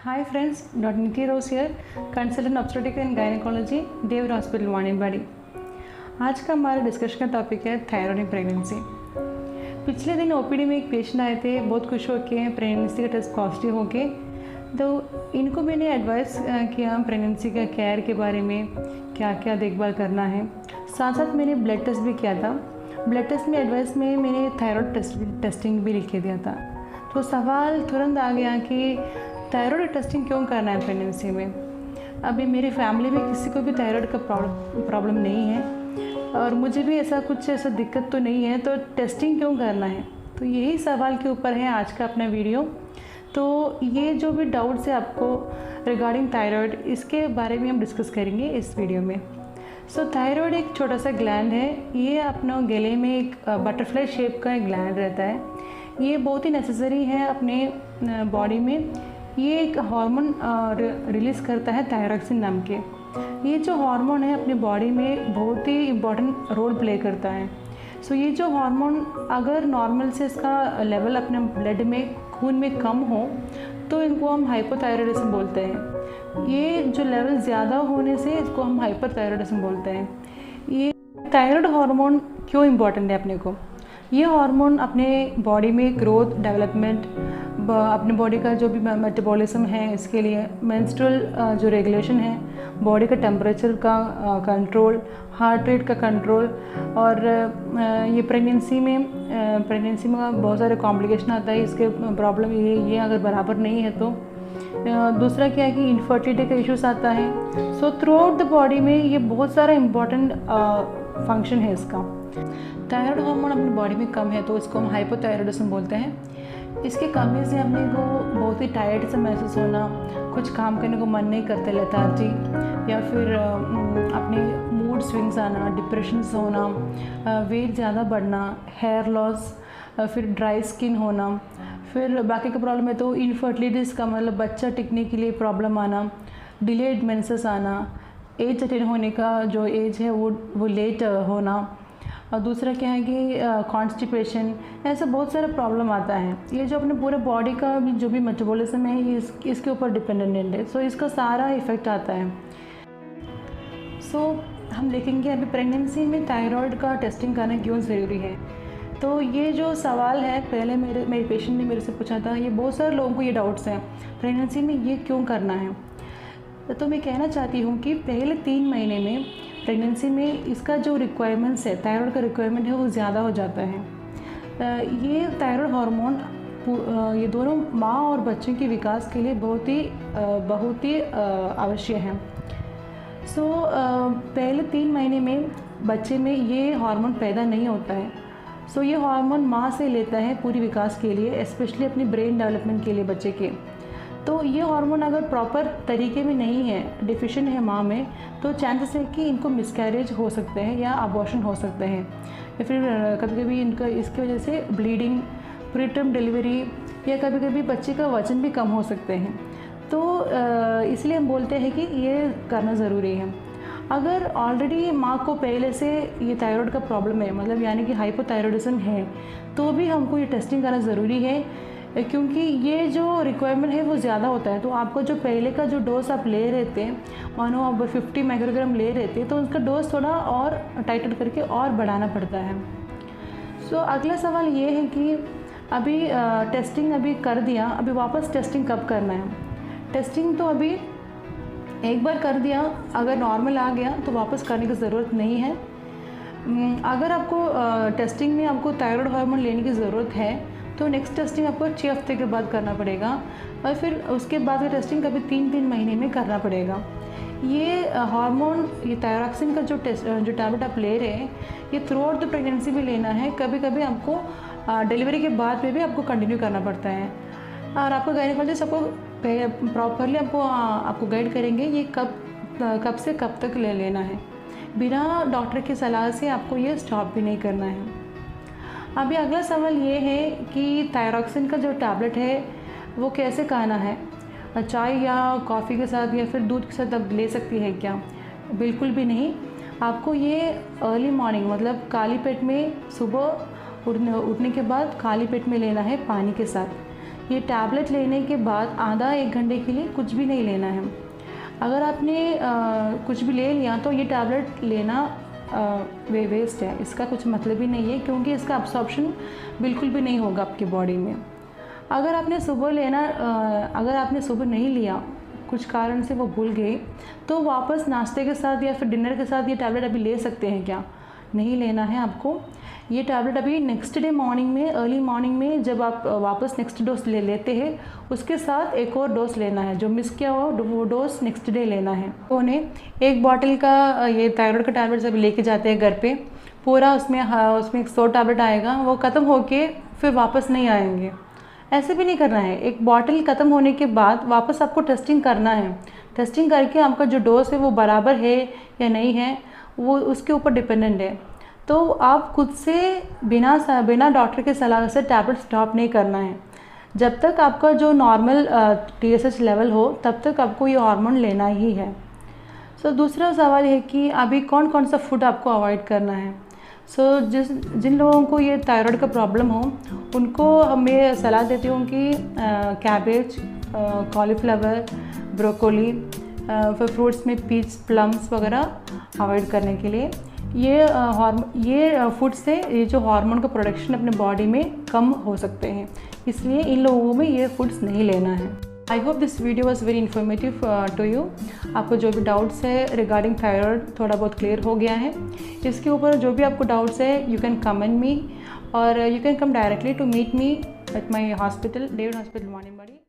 Hi friends, Dr. Niti Rose here, consultant obstetric and gynecology, Dev Hospital वाणीबाड़ी। आज का हमारा discussion का topic है थायराइड इन प्रेगनेंसी। पिछले दिन ओपीडी में एक पेशेंट आए थे, बहुत खुश होके प्रेगनेंसी का टेस्ट पॉजिटिव होके, तो इनको मैंने एडवाइस किया प्रेगनेंसी का केयर के बारे में, क्या क्या देखभाल करना है। साथ साथ मैंने ब्लड टेस्ट भी किया था। ब्लड टेस्ट में एडवाइस में मैंने थायराइड टेस्टिंग भी लिख के दिया था। तो सवाल तुरंत आ गया कि थायराइड टेस्टिंग क्यों करना है प्रेगनेंसी में। अभी मेरी फैमिली में किसी को भी थायराइड का प्रॉब्लम नहीं है और मुझे भी ऐसा दिक्कत तो नहीं है, तो टेस्टिंग क्यों करना है। तो यही सवाल के ऊपर है आज का अपना वीडियो। तो ये जो भी डाउट्स है आपको रिगार्डिंग थायराइड, इसके बारे में हम डिस्कस करेंगे इस वीडियो में। सो थायराइड एक छोटा सा ग्लैंड है। ये अपना गले में एक बटरफ्लाई शेप का एक ग्लैंड रहता है। ये बहुत ही नेसेसरी है अपने बॉडी में। ये एक हार्मोन रिलीज़ करता है थायरॉक्सिन नाम के। ये जो हार्मोन है अपने बॉडी में बहुत ही इम्पॉर्टेंट रोल प्ले करता है। सो ये जो हार्मोन अगर नॉर्मल से इसका लेवल अपने ब्लड में खून में कम हो तो इनको हम हाइपोथायराइडिज्म बोलते हैं। ये जो लेवल ज़्यादा होने से इसको हम हाइपरथायराइडिज्म बोलते हैं। ये थायराइड हार्मोन क्यों इम्पॉर्टेंट है अपने को। ये हार्मोन अपने बॉडी में ग्रोथ, डेवलपमेंट, अपने बॉडी का जो भी मेटाबॉलिज्म है इसके लिए, मेंस्ट्रुअल जो रेगुलेशन है, बॉडी का टेम्परेचर का कंट्रोल, हार्ट रेट का कंट्रोल, और ये प्रेगनेंसी में बहुत सारे कॉम्प्लिकेशन आता है। इसके प्रॉब्लम ये अगर बराबर नहीं है तो दूसरा क्या है कि इनफर्टिलिटी का इश्यूज आता है। So through out the body में ये बहुत सारा इम्पॉर्टेंट फंक्शन है इसका। थायराइड हार्मोन अपनी बॉडी में कम है तो इसको हम हाइपोथायराइडिज्म बोलते हैं। इसकी कमी से अपने को बहुत ही टायर्ड सा महसूस होना, कुछ काम करने को मन नहीं करते, लेथार्जी, या फिर अपने मूड स्विंग्स आना, डिप्रेशंस होना, वेट ज़्यादा बढ़ना, हेयर लॉस, फिर ड्राई स्किन होना। फिर बाकी का प्रॉब्लम है तो इनफर्टिलिटीज का मतलब बच्चा टिकने के लिए प्रॉब्लम आना, डिलेड मेंसेस आना, एज अटेन होने का जो एज है वो लेट होना, और दूसरा क्या है कि कॉन्स्टिपेशन, ऐसा बहुत सारा प्रॉब्लम आता है। ये जो अपने पूरे बॉडी का जो भी मेटाबॉलिज्म है ये इसके ऊपर डिपेंडेंट है। सो इसका सारा इफ़ेक्ट आता है। सो हम देखेंगे अभी प्रेगनेंसी में थायराइड का टेस्टिंग करना क्यों ज़रूरी है। तो ये जो सवाल है पहले मेरे पेशेंट ने मेरे से पूछा था, ये बहुत सारे लोगों को ये डाउट्स हैं प्रेगनेंसी में ये क्यों करना है। तो मैं कहना चाहती हूँ कि पहले 3 महीने में प्रेगनेंसी में इसका जो रिक्वायरमेंट्स है, थायराइड का रिक्वायरमेंट है वो ज़्यादा हो जाता है। ये थायराइड हार्मोन ये दोनों माँ और बच्चे के विकास के लिए बहुत ही आवश्यक है। सो पहले 3 महीने में बच्चे में ये हार्मोन पैदा नहीं होता है। सो ये हार्मोन माँ से लेता है पूरी विकास के लिए, स्पेशली अपनी ब्रेन डेवलपमेंट के लिए बच्चे के। तो ये हार्मोन अगर प्रॉपर तरीके में नहीं है, डिफिशिएंट है माँ में, तो चांसेस है कि इनको मिसकैरेज हो सकते हैं या अबॉर्शन हो सकते हैं, या फिर कभी कभी इनका इसकी वजह से ब्लीडिंग, प्रीटर्म डिलीवरी, या कभी कभी बच्चे का वजन भी कम हो सकते हैं। तो इसलिए हम बोलते हैं कि ये करना ज़रूरी है। अगर ऑलरेडी माँ को पहले से ये थायराइड का प्रॉब्लम है, मतलब यानी कि हाइपोथायराइडिज्म है, तो भी हमको ये टेस्टिंग करना ज़रूरी है, क्योंकि ये जो रिक्वायरमेंट है वो ज़्यादा होता है। तो आपको जो पहले का जो डोज आप ले रहे थे, मानो आप 50 माइक्रोग्राम ले रहे थे, तो उसका डोज थोड़ा और टाइटर करके और बढ़ाना पड़ता है। सो अगला सवाल ये है कि अभी टेस्टिंग अभी कर दिया, अभी वापस टेस्टिंग कब करना है। टेस्टिंग तो अभी एक बार कर दिया, अगर नॉर्मल आ गया तो वापस करने की ज़रूरत नहीं है। अगर आपको टेस्टिंग में आपको थायराइड हार्मोन लेने की ज़रूरत है तो नेक्स्ट टेस्टिंग आपको 6 हफ्ते के बाद करना पड़ेगा, और फिर उसके बाद की टेस्टिंग कभी 3 महीने में करना पड़ेगा। ये हार्मोन, ये थायरॉक्सिन का जो टैबलेट आप ले रहे हैं, ये थ्रू आउट द प्रेगनेंसी भी लेना है। कभी कभी आपको डिलीवरी के बाद में भी आपको कंटिन्यू करना पड़ता है, और आपको गायनेकोलॉजिस्ट आपको प्रॉपरली आपको गाइड करेंगे ये कब से कब तक ले लेना है। बिना डॉक्टर की सलाह से आपको ये स्टॉप भी नहीं करना है। अभी अगला सवाल ये है कि थायरॉक्सिन का जो टैबलेट है वो कैसे खाना है, चाय या कॉफ़ी के साथ या फिर दूध के साथ आप ले सकती है क्या। बिल्कुल भी नहीं। आपको ये अर्ली मॉर्निंग, मतलब खाली पेट में, सुबह उठने के बाद खाली पेट में लेना है पानी के साथ। ये टैबलेट लेने के बाद आधा 1 घंटे के लिए कुछ भी नहीं लेना है। अगर आपने कुछ भी ले लिया तो ये टैबलेट लेना वेस्ट है, इसका कुछ मतलब ही नहीं है, क्योंकि इसका अब्सॉर्प्शन बिल्कुल भी नहीं होगा आपकी बॉडी में। अगर आपने सुबह नहीं लिया, कुछ कारण से वो भूल गए, तो वापस नाश्ते के साथ या फिर डिनर के साथ ये टैबलेट अभी ले सकते हैं क्या? नहीं लेना है आपको। ये टैबलेट अभी नेक्स्ट डे मॉर्निंग में, अर्ली मॉर्निंग में जब आप वापस नेक्स्ट डोज ले लेते हैं, उसके साथ एक और डोज लेना है। जो मिस किया हो वो डोज नेक्स्ट डे लेना है। तो उन्हें 1 बॉटल का ये थायराइड का टैबलेट जब लेके जाते हैं घर पे, पूरा उसमें 100 टैबलेट आएगा, वो ख़त्म होके फिर वापस नहीं आएंगे। ऐसे भी नहीं करना है। 1 बॉटल ख़त्म होने के बाद वापस आपको टेस्टिंग करना है। टेस्टिंग करके आपका जो डोज है वो बराबर है या नहीं है, वो उसके ऊपर डिपेंडेंट है। तो आप खुद से बिना डॉक्टर के सलाह से टैबलेट स्टॉप नहीं करना है। जब तक आपका जो नॉर्मल TSH लेवल हो, तब तक आपको ये हार्मोन लेना ही है। दूसरा सवाल है कि अभी कौन कौन सा फूड आपको अवॉइड करना है। जिन लोगों को ये थायराइड का प्रॉब्लम हो, उनको मैं सलाह देती हूँ कि कैबेज, कॉलीफ्लावर, ब्रोकोली, फिर फ्रूट्स में पीच, प्लम्स वगैरह अवॉइड करने के लिए। ये फूड से ये जो हार्मोन का प्रोडक्शन अपने बॉडी में कम हो सकते हैं, इसलिए इन लोगों में ये फूड्स नहीं लेना है। I hope this video was very informative to you. आपको जो भी डाउट्स है रिगार्डिंग थायराइड थोड़ा बहुत क्लियर हो गया है। इसके ऊपर जो भी आपको डाउट्स है, यू कैन कमेंट मी और you can come directly to meet me at my hospital, David hospital वानियम्बाड़ी।